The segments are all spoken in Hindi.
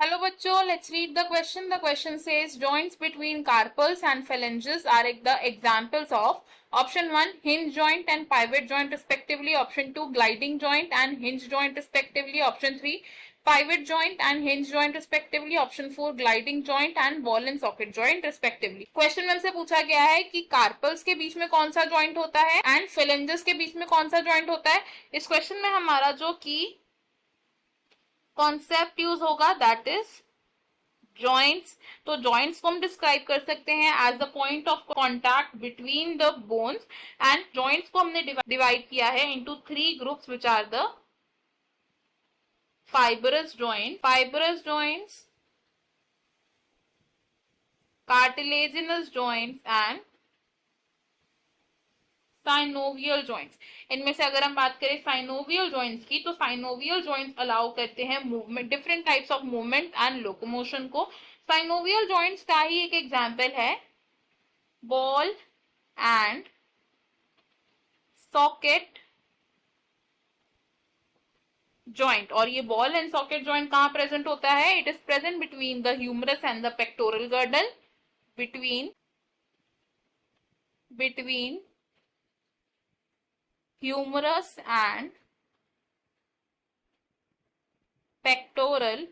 Hello बच्चों, let's read the question. The question says joints between carpals and phalanges are the examples of option 1 hinge joint and pivot joint respectively, option 2 gliding joint and hinge joint respectively, option 3 pivot joint and hinge joint respectively, option 4 gliding joint and ball and socket joint respectively. Question में हमसे पूछा गया है कि कार्पल्स के बीच में कौन सा जॉइंट होता है एंड phalanges के बीच में कौन सा जॉइंट होता है. इस क्वेश्चन में हमारा जो की कॉन्सेप्ट यूज होगा दैट इज जॉइंट्स. तो जॉइंट्स को हम डिस्क्राइब कर सकते हैं as the point of contact between the bones and joints को हमने डिवाइड किया है into 3 groups which are the fibrous joints, cartilaginous joints and synovial joints. इनमें से अगर हम बात करें साइनोवियल जॉइंट्स की, तो साइनोवियल जॉइंट्स अलाउ करते हैं movement, different types of movement and locomotion को. साइनोवियल जॉइंट्स का ही एक एग्जांपल है बॉल एंड सॉकेट जॉइंट. और ये बॉल एंड सॉकेट जॉइंट कहां प्रेजेंट होता है? It is present between the humerus and the pectoral girdle, between humerus and pectoral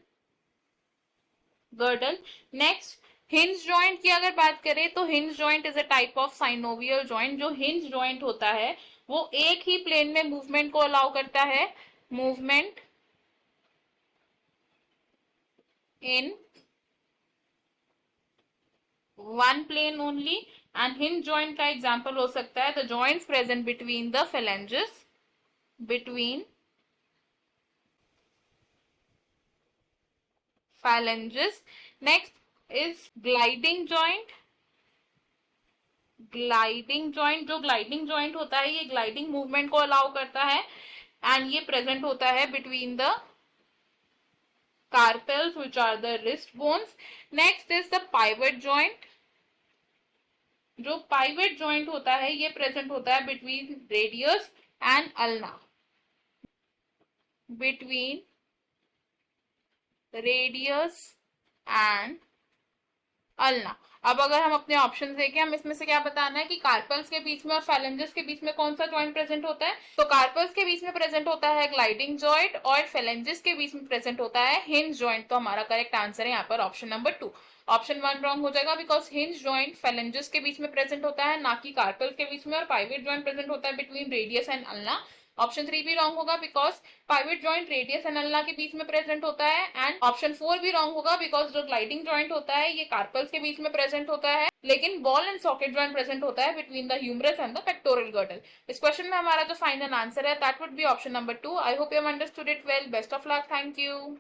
girdle. Next hinge joint की अगर बात करें तो hinge joint is a type of synovial joint. जो हिंज जॉइंट होता है वो एक ही प्लेन में मूवमेंट को अलाउ करता है, movement in one plane only. And hinge joint का एग्जांपल हो सकता है the joints present between the phalanges, Next is gliding joint. जो ग्लाइडिंग जॉइंट होता है ये ग्लाइडिंग मूवमेंट को अलाउ करता है एंड ये प्रेजेंट होता है between the carpals which are the wrist bones. Next is the pivot joint. जो पाइवेट जॉइंट होता है ये प्रेजेंट होता है between radius and ulna, between radius and ulna. अब अगर हम अपने ऑप्शन देखें, हम इसमें से क्या बताना है कि कार्पल्स के बीच में और phalanges के बीच में कौन सा जॉइंट प्रेजेंट होता है. तो कार्पल्स के बीच में प्रेजेंट होता है ग्लाइडिंग जॉइंट और phalanges के बीच में प्रेजेंट होता है हिंज जॉइंट. तो हमारा करेक्ट आंसर है यहाँ पर ऑप्शन नंबर 2. ऑप्शन 1 रॉन्ग हो जाएगा बिकॉज हिंज जॉइंट phalanges के बीच में प्रेजेंट होता है, ना कि कार्पल्स के बीच में. और पाइवेट जॉइंट प्रेजेंट होता है between radius and ulna. Option 3 भी रॉन्ग होगा because pivot joint radius and ulna के बीच में प्रेजेंट होता है. एंड ऑप्शन 4 भी रॉन्ग होगा बिकॉज जो ग्लाइडिंग जॉइंट होता है ये कार्पल्स के बीच में प्रेजेंट होता है, लेकिन ball and socket joint present होता है between the humerus and the pectoral girdle. इस क्वेश्चन में हमारा जो फाइनल आंसर है that would be option number 2. I hope you have understood it well. Best of luck. Thank you.